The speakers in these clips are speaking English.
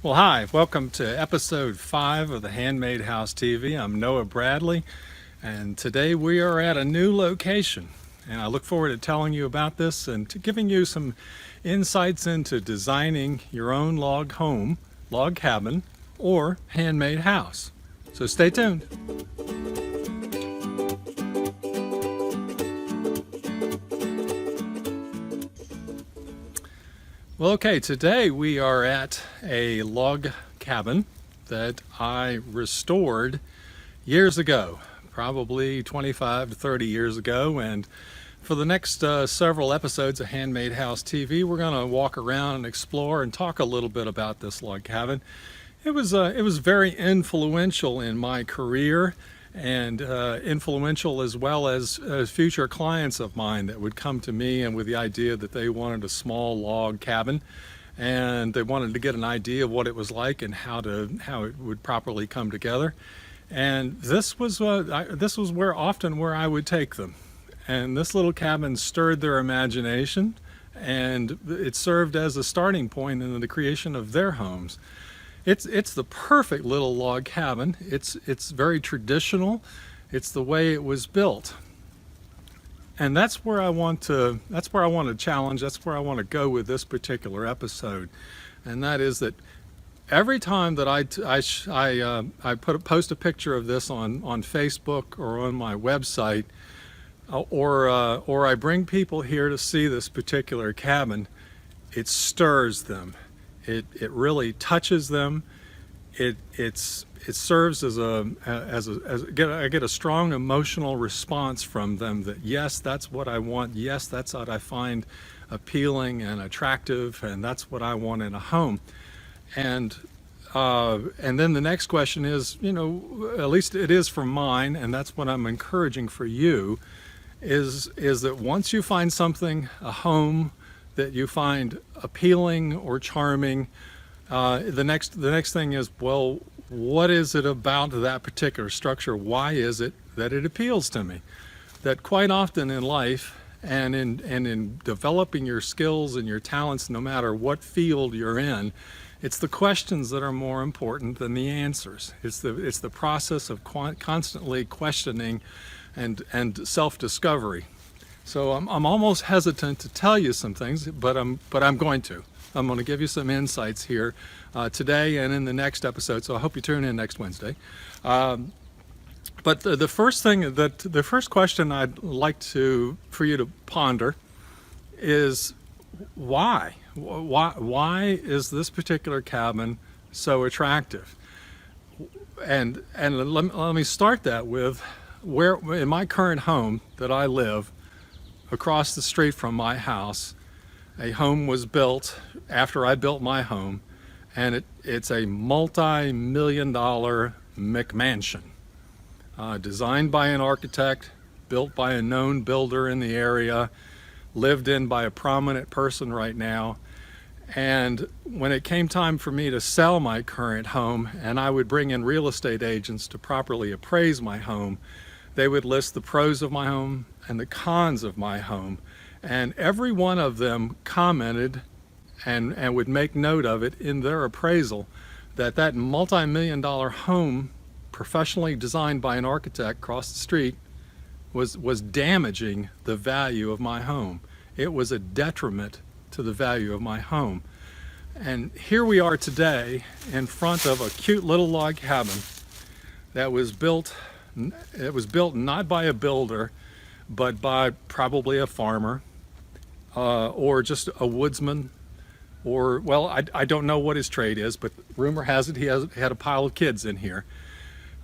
Well, hi, welcome to episode 5 of the Handmade House TV. I'm Noah Bradley, and today we are at a new location. And I look forward to telling you about this and to giving you some insights into designing your own log home, log cabin, or handmade house. So stay tuned. Well, okay, today we are at a log cabin that I restored years ago, probably 25 to 30 years ago. And for the next several episodes of Handmade House TV, we're going to walk around and explore and talk a little bit about this log cabin. It was very influential in my career and influential as well as future clients of mine that would come to me and with the idea that they wanted a small log cabin and they wanted to get an idea of what it was like and how it would properly come together. And this was where I would take them. And this little cabin stirred their imagination, and it served as a starting point in the creation of their homes. It's the perfect little log cabin. It's very traditional. It's the way it was built. And that's where I want to challenge, that's where I want to go with this particular episode. And that is that every time that I post a picture of this on Facebook or on my website, or I bring people here to see this particular cabin, it stirs them. It really touches them. It serves as I get a strong emotional response from them that yes, that's what I want. Yes, that's what I find appealing and attractive, and that's what I want in a home. And then the next question is, at least it is for mine, and that's what I'm encouraging for you, is that once you find something, a home that you find appealing or charming, the next thing is, well, what is it about that particular structure? Why is it that it appeals to me? That quite often in life and in developing your skills and your talents, no matter what field you're in, it's the questions that are more important than the answers. It's the process of constantly questioning and self-discovery. So I'm almost hesitant to tell you some things, but I'm going to. I'm going to give you some insights here today and in the next episode. So I hope you tune in next Wednesday. But the first question I'd like for you to ponder is why? Why is this particular cabin so attractive? And let me start that with where in my current home that I live, across the street from my house, a home was built after I built my home, and it's a multi-million-dollar McMansion, designed by an architect, built by a known builder in the area, lived in by a prominent person right now. And when it came time for me to sell my current home, and I would bring in real estate agents to properly appraise my home, they would list the pros of my home and the cons of my home. And every one of them commented and would make note of it in their appraisal that multi-million-dollar home, professionally designed by an architect across the street, was damaging the value of my home. It was a detriment to the value of my home. And here we are today in front of a cute little log cabin that was built. It was built not by a builder, but by probably a farmer, or just a woodsman, or, well, I don't know what his trade is, but rumor has it he had a pile of kids in here.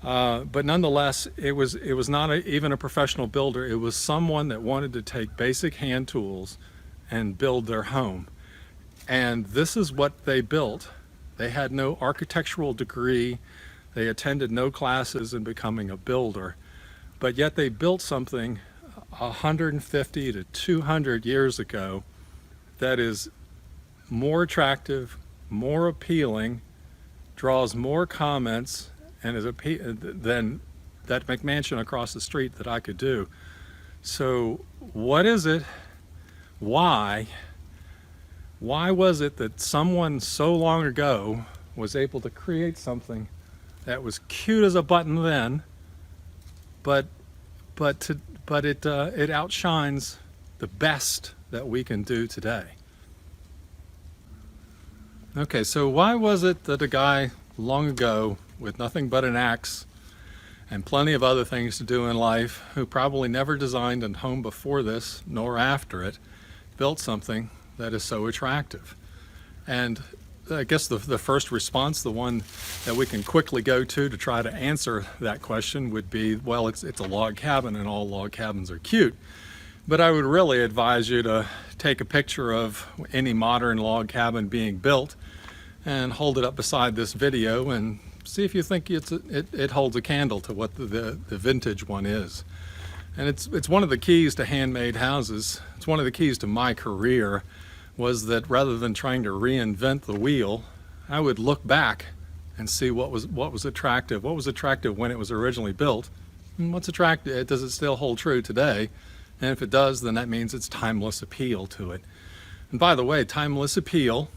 But nonetheless, it was not even a professional builder. It was someone that wanted to take basic hand tools and build their home. And this is what they built. They had no architectural degree. They attended no classes in becoming a builder, but yet they built something 150 to 200 years ago that is more attractive, more appealing, draws more comments, and than that McMansion across the street that I could do. So what is it? Why was it that someone so long ago was able to create something that was cute as a button then, but it outshines the best that we can do today. Okay, so why was it that a guy long ago with nothing but an axe and plenty of other things to do in life, who probably never designed a home before this nor after it, built something that is so attractive? And I guess the first response, the one that we can quickly go to try to answer that question, would be, well, it's a log cabin and all log cabins are cute. But I would really advise you to take a picture of any modern log cabin being built and hold it up beside this video and see if you think it holds a candle to what the vintage one is. And it's one of the keys to handmade houses. It's one of the keys to my career, was that rather than trying to reinvent the wheel, I would look back and see what was attractive. What was attractive when it was originally built, and what's attractive, does it still hold true today? And if it does, then that means it's timeless appeal to it. And by the way, timeless appeal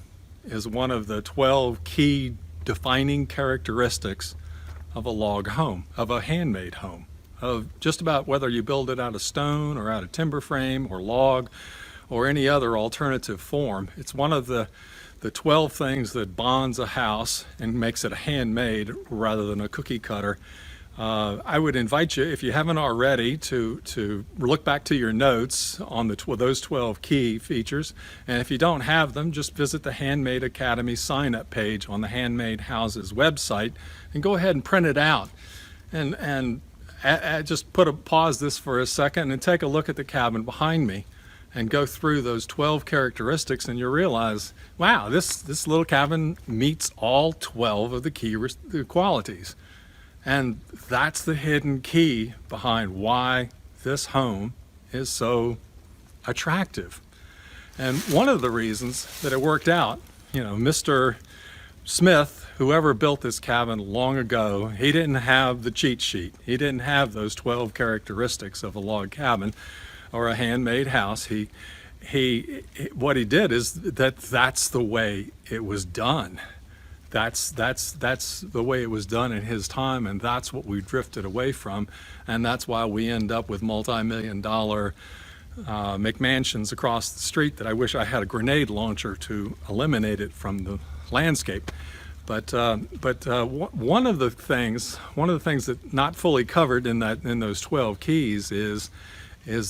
is one of the 12 key defining characteristics of a log home, of a handmade home, of just about whether you build it out of stone or out of timber frame or log or any other alternative form. It's one of the 12 things that bonds a house and makes it a handmade rather than a cookie cutter. I would invite you, if you haven't already, to look back to your notes on those 12 key features. And if you don't have them, just visit the Handmade Academy sign-up page on the Handmade Houses website and go ahead and print it out. And just pause this for a second and take a look at the cabin behind me and go through those 12 characteristics, and you'll realize, wow, this little cabin meets all 12 of the key qualities. And that's the hidden key behind why this home is so attractive. And one of the reasons that it worked out, Mr. Smith, whoever built this cabin long ago, he didn't have the cheat sheet. He didn't have those 12 characteristics of a log cabin or a handmade house. What he did is that's the way it was done. That's the way it was done in his time, and that's what we drifted away from, and that's why we end up with multi-million-dollar McMansions across the street that I wish I had a grenade launcher to eliminate it from the landscape. But one of the things that not fully covered in those 12 keys is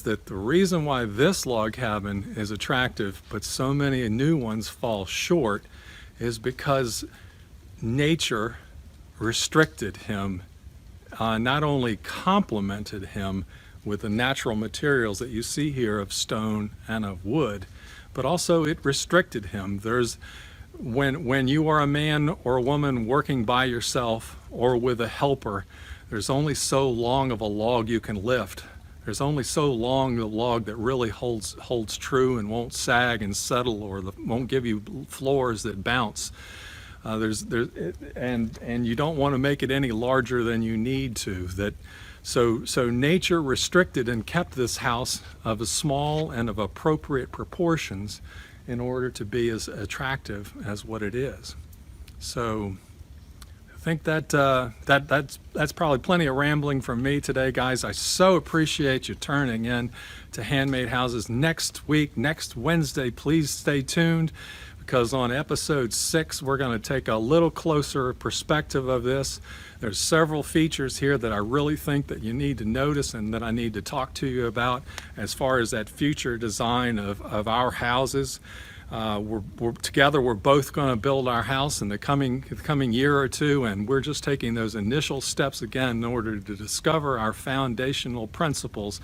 that the reason why this log cabin is attractive but so many new ones fall short is because nature restricted him, not only complemented him with the natural materials that you see here of stone and of wood, but also it restricted him. When you are a man or a woman working by yourself or with a helper, there's only so long of a log you can lift. There's only so long the log that really holds true and won't sag and settle, or won't give you floors that bounce. And you don't want to make it any larger than you need to. So nature restricted and kept this house of a small and of appropriate proportions in order to be as attractive as what it is. So I think that's probably plenty of rambling from me today, guys. I so appreciate you turning in to Handmade Houses. Next Wednesday, please stay tuned, because on episode 6 we're going to take a little closer perspective of this. There's several features here that I really think that you need to notice and that I need to talk to you about as far as that future design of our houses. We're together, we're both going to build our house in the coming year or two, and we're just taking those initial steps again in order to discover our foundational principles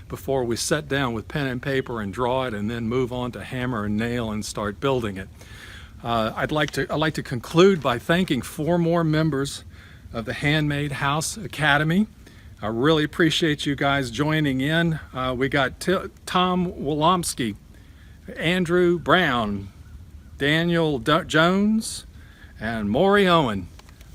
before we sit down with pen and paper and draw it and then move on to hammer and nail and start building it. I'd like to conclude by thanking 4 more members of the Handmade House Academy. I really appreciate you guys joining in. We got Tom Wolomsky, Andrew Brown, Daniel Jones, and Maury Owen.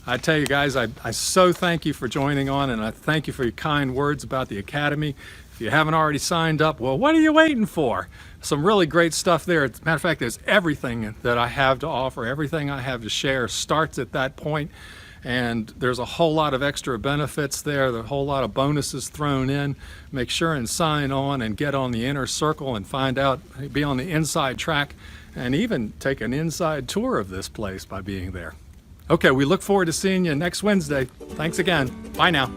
I tell you guys, I so thank you for joining on, and I thank you for your kind words about the Academy. If you haven't already signed up, well, what are you waiting for? Some really great stuff there. As a matter of fact, there's everything that I have to offer, everything I have to share starts at that point. And there's a whole lot of extra benefits there, a whole lot of bonuses thrown in. Make sure and sign on and get on the inner circle and find out, be on the inside track, and even take an inside tour of this place by being there. Okay, we look forward to seeing you next Wednesday. Thanks again. Bye now.